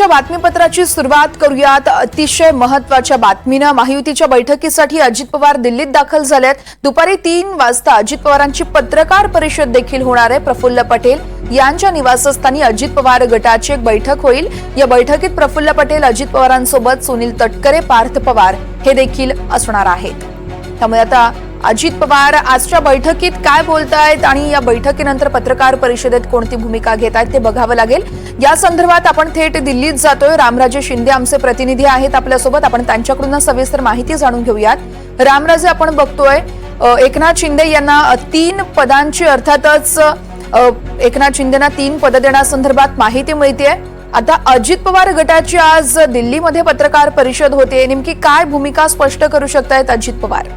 बातमीपत्राची सुरुवात करूयात अतिशय महत्त्वाच्या बातमीने। महायुतीच्या बैठकीसाठी अजित पवार दिल्लीत दाखल झालेत। दुपारी 3 वाजता अजित पवारांची पत्रकार परिषद देखील होणार आहे। प्रफुल्ल पटेल यांच्या निवासस्थानी अजित पवार गटाची एक बैठक होईल। या बैठकीत प्रफुल्ल पटेल, अजित पवारांसोबत सुनील तटकरे, पार्थ पवार हे देखील असणार आहेत। त्यामुळे आता अजित पवार आजच्या बैठकीत काय बोलतायत आणि या बैठकीनंतर पत्रकार परिषदेत कोणती भूमिका घेत आहेत ते बघावं लागेल। या संदर्भात आपण थेट दिल्लीत जातोय। रामराजे शिंदे आमचे प्रतिनिधी आहेत आपल्यासोबत, आपण त्यांच्याकडून सविस्तर माहिती जाणून घेऊयात। रामराजे, आपण बघतोय एकनाथ शिंदे यांना 3 पदांची, अर्थातच एकनाथ शिंदेना 3 पद देण्यासंदर्भात माहिती मिळतेय। आता अजित पवार गटाची आज दिल्लीमध्ये पत्रकार परिषद होते, नेमकी काय भूमिका स्पष्ट करू शकतायत अजित पवार?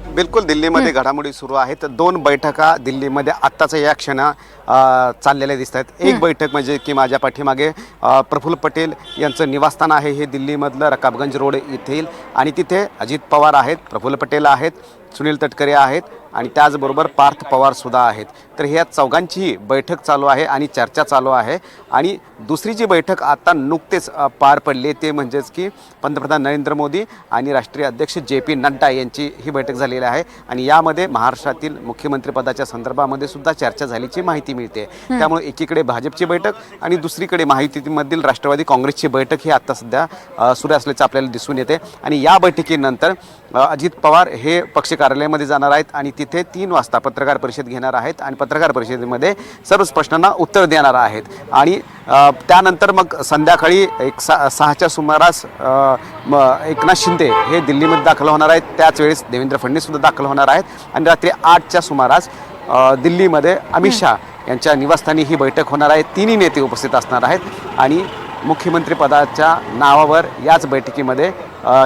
बिलकुल, दिल्लीमध्ये घडामोडी सुरू आहेत। 2 बैठका दिल्लीमध्ये आत्ताच या क्षण चाललेल्या दिसत आहेत। एक बैठक म्हणजे की माझ्या पाठीमागे प्रफुल्ल पटेल यांचं निवासस्थान आहे, हे दिल्लीमधलं रकाबगंज रोड येथील, आणि तिथे अजित पवार आहेत, प्रफुल्ल पटेल आहेत, सुनील तटकरे आहेत आणि त्याचबरोबर पार्थ पवार सुद्धा आहेत। तर ह्या चौघांची बैठक चालू आहे आणि चर्चा चालू आहे। आणि दुसरी जी बैठक आता नुकतेच पार पडली ते म्हणजेच की पंतप्रधान नरेंद्र मोदी आणि राष्ट्रीय अध्यक्ष JP नड्डा यांची ही बैठक झालेली आहे आणि यामध्ये महाराष्ट्रातील मुख्यमंत्री पदाच्या संदर्भामध्ये सुद्धा चर्चा झाल्याची माहिती मिळते। त्यामुळे एकीकडे भाजपची बैठक आणि दुसरीकडे महायुतीमधील राष्ट्रवादी काँग्रेसची बैठक ही आता सध्या सुरू असल्याचं आपल्याला दिसून येते। आणि या बैठकीनंतर अजित पवार हे पक्ष कार्यालयामध्ये जाणार आहेत आणि तिथे 3 वाजता पत्रकार परिषद घेणार आहेत आणि पत्रकार परिषदेमध्ये सर्व प्रश्नांना उत्तर देणार आहेत। आणि त्यानंतर मग संध्याकाळी 6च्या सुमारास एकनाथ शिंदे हे दिल्लीमध्ये दाखल होणार आहेत। त्याच वेळेस देवेंद्र फडणवीस सुद्धा दाखल होणार आहेत आणि रात्री 8च्या सुमारास दिल्लीमध्ये अमित शहा यांच्या निवासस्थानी ही बैठक होणार आहे। 3ही नेते उपस्थित असणार आहेत आणि मुख्यमंत्री पदाच्या नावावर याच बैठकीमध्ये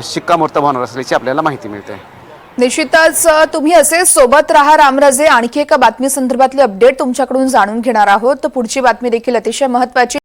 शिक्कामोर्तब होणार असल्याची आपल्याला माहिती मिळते। निश्चितच तुम्ही असे सोबत राहा रामराजे। आणखी एका बातमी संदर्भातले अपडेट तुमच्याकडून जाणून घेणार आहोत। तर पुढची बातमी देखील अतिशय महत्त्वाची।